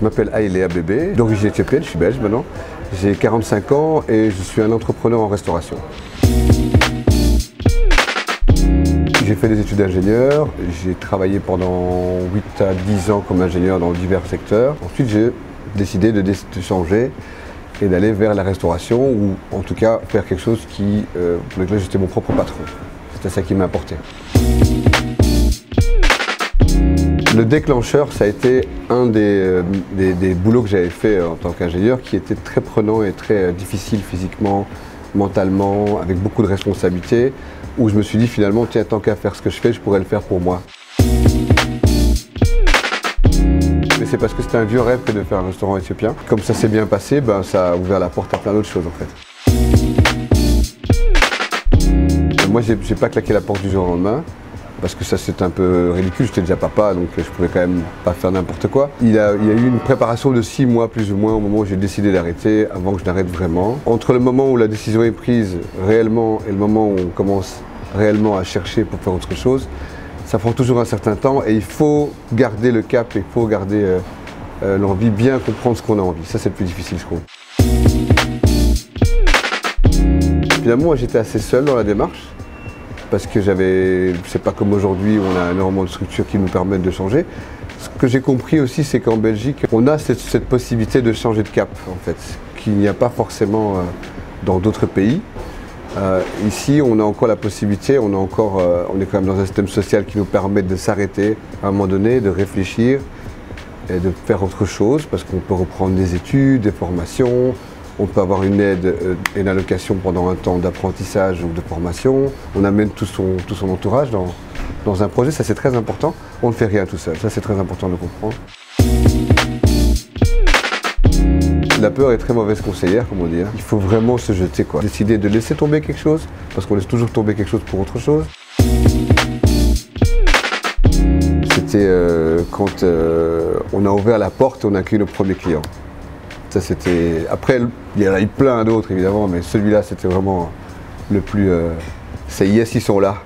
m'appelle Haile Bébé, d'origine éthiopienne, je suis belge maintenant. J'ai 45 ans et je suis un entrepreneur en restauration. J'ai fait des études d'ingénieur, j'ai travaillé pendant 8 à 10 ans comme ingénieur dans divers secteurs. Ensuite, j'ai décidé de changer et d'aller vers la restauration ou en tout cas faire quelque chose pour lequel j'étais mon propre patron. C'était ça qui m'importait. Le déclencheur, ça a été un des boulots que j'avais fait en tant qu'ingénieur qui était très prenant et très difficile physiquement, mentalement, avec beaucoup de responsabilités, où je me suis dit finalement, tiens, tant qu'à faire ce que je fais, je pourrais le faire pour moi. Mais c'est parce que c'était un vieux rêve que de faire un restaurant éthiopien. Comme ça s'est bien passé, ça a ouvert la porte à plein d'autres choses en fait. Moi, j'ai pas claqué la porte du jour au lendemain. Parce que ça c'est un peu ridicule, j'étais déjà papa donc je pouvais quand même pas faire n'importe quoi. Il y a eu une préparation de 6 mois plus ou moins au moment où j'ai décidé d'arrêter, avant que je n'arrête vraiment. Entre le moment où la décision est prise réellement et le moment où on commence réellement à chercher pour faire autre chose, ça prend toujours un certain temps et il faut garder le cap, il faut garder l'envie, bien comprendre ce qu'on a envie. Ça c'est le plus difficile je trouve. Finalement moi j'étais assez seul dans la démarche. Parce que c'est pas comme aujourd'hui où on a énormément de structures qui nous permettent de changer. Ce que j'ai compris aussi, c'est qu'en Belgique, on a cette possibilité de changer de cap, en fait, qu'il n'y a pas forcément dans d'autres pays. Ici, on a encore la possibilité, on est quand même dans un système social qui nous permet de s'arrêter à un moment donné, de réfléchir et de faire autre chose, parce qu'on peut reprendre des études, des formations. On peut avoir une aide et une allocation pendant un temps d'apprentissage ou de formation. On amène tout son entourage dans un projet, ça c'est très important. On ne fait rien tout seul, ça c'est très important de le comprendre. La peur est très mauvaise conseillère, comme on dit. Il faut vraiment se jeter, quoi. Décider de laisser tomber quelque chose, parce qu'on laisse toujours tomber quelque chose pour autre chose. C'était quand on a ouvert la porte et on a accueilli nos premiers clients. Après, il y en a eu plein d'autres évidemment, mais celui-là c'était vraiment le plus... C'est yes, ils sont là.